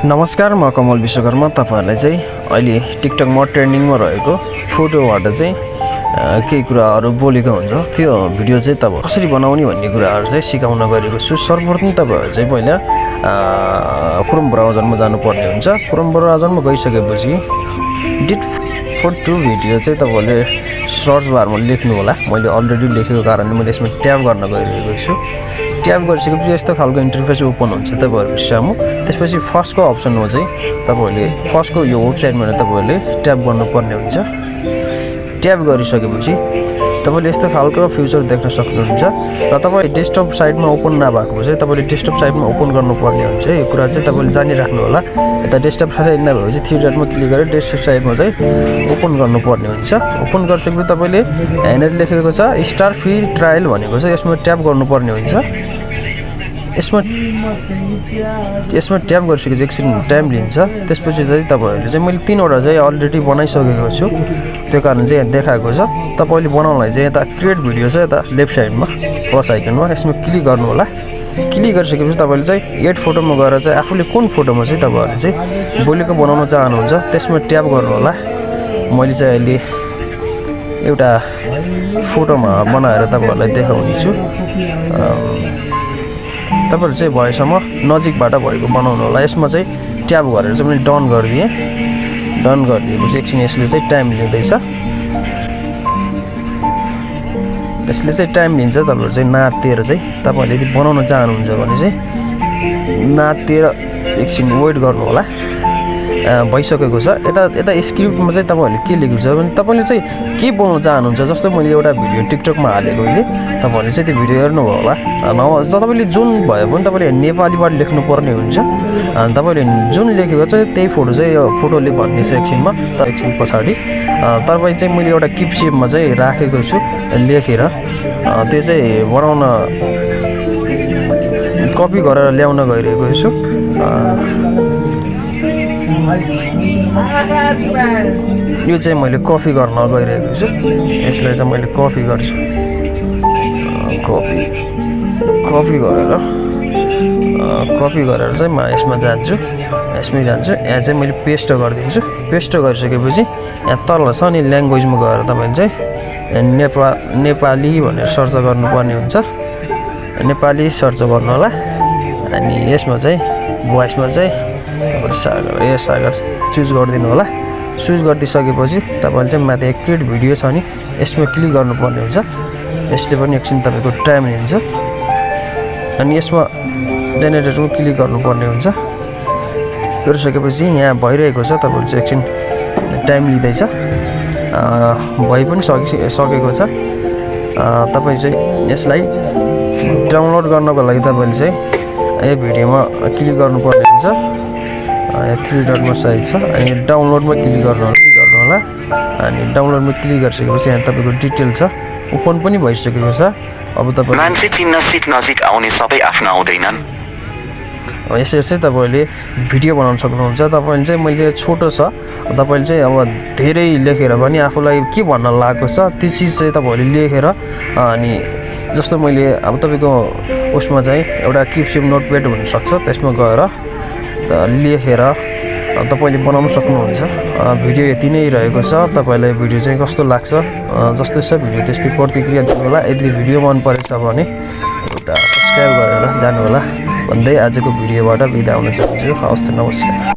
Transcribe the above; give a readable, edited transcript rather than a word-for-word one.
नमस्कार, म कमल विश्वकर्मा। तपाईहरुलाई चाहिँ अहिले टिकटकमा ट्रेन्डिङमा रहेको फोटोबाट चाहिँ केही कुराहरू बोलेको हुन्छ। त्यो भिडियो चाहिँ तपाईँ कसरी बनाउने भन्ने कुराहरू चाहिँ सिकाउन गएको छु। सर्वप्रथम तपाईहरु चाहिँ पहिला क्रोम ब्राउजरमा जानुपर्ने हुन्छ। क्रोम ब्राउजरमा गइसकेपछि डिट फोटो भिडियो चाहिँ तपाईले सर्च बारमा लेख्नु होला। मैले अलरेडी लेखेको कारणले मैले यसमा ट्याब गर्न गइरहेको छु। ट्याब गरिसकेपछि यस्तो खालको इन्टरफेस ओपन हुन्छ तपाईहरुको सामु। त्यसपछि फर्स्टको अप्सनमा चाहिँ तपाईले फर्स्टको यो वेबसाइटमा तपाईले ट्याब गर्नुपर्ने हुन्छ। ट्याब गरिसकेपछि तपाईले यस्तो खालको फ्युचर देख्न सक्नुहुन्छ र तपाई डेस्कटप साइडमा ओपन नभएको चाहिँ तपाईले डेस्कटप साइडमा ओपन गर्नुपर्ने हुन्छ। यो कुरा चाहिँ तपाईले जानिराख्नु होला। यता डेस्कटप साइड नभएपछि थ्री डटमा क्लिक गरेर डेस्कटप साइडमा चाहिँ ओपन गर्नुपर्ने हुन्छ। ओपन गरिसकेपछि तपाईले यहाँनिर लेखेको छ स्टार फ्री ट्रायल भनेको छ, यसमा ट्याब गर्नुपर्ने हुन्छ। यसमा ट्याब गरिसकेपछि एकछिन टाइम लिन्छ। त्यसपछि चाहिँ तपाईहरुले चाहिँ मैले 3 वटा चाहिँ अलरेडी बनाइसकेको छु। त्यो कारण चाहिँ यहाँ देखाएको छ। तपाईले बनाउनलाई चाहिँ यता क्रिएट भिडियो छ, यता लेफ्ट साइडमा प्लस आइकनमा यसमा क्लिक गर्नु होला। क्लिक गरिसकेपछि तपाईले चाहिँ एड फोटोमा गएर चाहिँ आफूले कुन फोटोमा चाहिँ तपाईहरुले चाहिँ बोलेको बनाउन चाहनुहुन्छ त्यसमा ट्याब गर्नु होला। मैले चाहिँ अहिले एउटा फोटोमा बनाएर तपाईहरुलाई देखाउने छु। तपाईहरु चाहिँ भएसम्म नजिकबाट भएको बनाउनु होला। यसमा चाहिँ ट्याब गरेर चाहिँ मैले डन गरिदिएँ। डन गरिदिएपछि एकछिन यसले चाहिँ टाइम लिँदैछ। यसले चाहिँ टाइम लिन्छ। तपाईहरु चाहिँ नातेर चाहिँ तपाईहरुले यदि बनाउन चाहनुहुन्छ भने चाहिँ नातेर एकछिन वेट गर्नु होला। भइसकेको छ। यता स्क्रिप्टमा चाहिँ तपाईहरुले के लेखेको छ भने तपाईले चाहिँ के बनाउन चाहनुहुन्छ। जस्तो मैले एउटा भिडियो टिकटकमा हालेको थिएँ, तपाईहरुले चाहिँ त्यो भिडियो हेर्नुभयो होला। तपाईले जुन भए पनि तपाईले नेपालीबाट लेख्नु पर्ने हुन्छ। अनि तपाईले जुन लेखेको छ त्यही फोटो चाहिँ यो फोटोले भन्ने छ एकछिनमा। एकछिन पछाडि तपाईँ चाहिँ मैले एउटा किप सेपमा चाहिँ राखेको छु लेखेर। त्यो चाहिँ बनाउन कपी गरेर ल्याउन गइरहेको छु। यो चाहिँ मैले कपी गर्न गइरहेको छु। यसलाई चाहिँ मैले कपी गर्छु। कपी गरेर चाहिँ म यसमै जान्छु। यहाँ चाहिँ मैले पेस्ट गरिदिन्छु। पेस्ट गरिसकेपछि यहाँ तल छ नि ल्याङ्ग्वेजमा गएर तपाईले चाहिँ नेपाली भनेर सर्च गर्नुपर्ने हुन्छ। नेपाली सर्च गर्नु होला। अनि यसमा चाहिँ भोइसमा चाहिँ तपाईले सागर चुज गरिदिनु होला। चुज गरिदिसकेपछि तपाईले चाहिँ माथि क्रिएट भिडियो छ नि यसमा क्लिक गर्नुपर्ने हुन्छ। यसले पनि एकछिन तपाईको टाइम लिन्छ। अनि यसमा जेनेरेटरमा क्लिक गर्नुपर्ने हुन्छ। गरिसकेपछि यहाँ भइरहेको छ। तपाईहरु चाहिँ एकछिन टाइम लिँदैछ। भइ पनि सकेको छ। तपाई चाहिँ यसलाई डाउनलोड गर्नको लागि तपाईले चाहिँ यो भिडियोमा क्लिक गर्नुपर्ने हुन्छ। यहाँ थ्री डटमा साइड छ। अनि डाउनलोडमा क्लिक गर्नु होला। अनि डाउनलोडमा क्लिक गरिसकेपछि यहाँ तपाईको डिटेल छ। ओपन पनि भइसकेको छ। अब तपाईँ मान्छे चिन्न सिट नजिक आउने सबै आफ्नो आउँदैनन्। यसरी चाहिँ तपाईले भिडियो बनाउन सक्नुहुन्छ। तपाईले चाहिँ मैले छोटो छ, तपाईले चाहिँ अब धेरै लेखेर पनि आफूलाई के भन्न लागेको छ त्यो चिज चाहिँ तपाईले लेखेर अनि जस्तो मैले अब तपाईको उसमा चाहिँ एउटा किप सेप नोटप्याड हुन सक्छ, त्यसमा गएर लेखेर तपाईले बनाउन सक्नुहुन्छ। भिडियो यति नै रहेको छ। तपाईलाई भिडियो चाहिँ कस्तो लाग्छ, जस्तो छ भिडियो त्यस्तै प्रतिक्रिया दिनु होला। यदि भिडियो मन परेछ भने एउटा सब्स्क्राइब गरेर जानु होला भन्दै आजको भिडियोबाट बिदा हुन चाहन्छु। हवस्, नमस्कार।